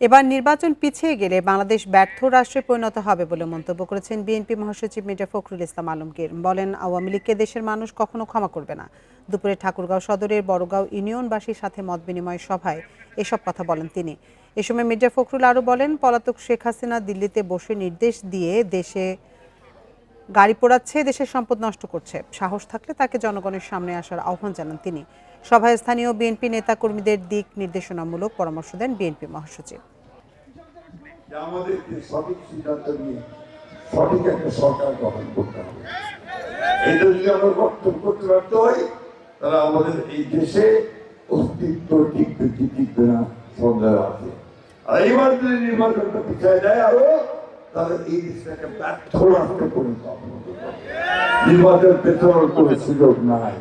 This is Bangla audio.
এবার নির্বাচন পিছিয়ে গেলে বাংলাদেশ ব্যর্থ রাষ্ট্রে পরিণত হবে বলে মন্তব্য করেছেন বিএনপি মহাসচিব মির্জা ফখরুল ইসলাম আলমগীর। বলেন, আওয়ামী লীগকে দেশের মানুষ কখনো ক্ষমা করবে না। দুপুরে ঠাকুরগাঁও সদরের বড়গাঁও ইউনিয়নবাসীর সাথে মতবিনিময় সভায় এসব কথা বলেন তিনি। এ সময় মির্জা ফখরুল আরও বলেন, পলাতক শেখ হাসিনা দিল্লিতে বসে নির্দেশ দিয়ে দেশে গাড়ি পোড়াচ্ছে, দেশের সম্পদ নষ্ট করছে। সাহস থাকলে তাকে জনগণের সামনে আসার আহ্বান জানান তিনি। সভায় স্থানীয় বিএনপি নেতাকর্মীদের দিক নির্দেশনামূলক পরামর্শ দেন বিএনপি মহাসচিব। আমাদেরকে সঠিক সিদ্ধান্ত নিয়ে সঠিক একটা সরকার গঠন করতে হবে। এটা যদি আমরা গঠন করতে ব্যর্থ হই, তাহলে আমাদের এই দেশে অস্তিত্ব টিকবে না, সন্দেহ আছে। আর এইবার যদি নির্বাচনটা পিছিয়ে যায় আরো, তাহলে এই দেশটাকে ব্যর্থ রাষ্ট্রে পরিণত হবে। নির্বাচন পেছানোর কোনো সুযোগ নাই।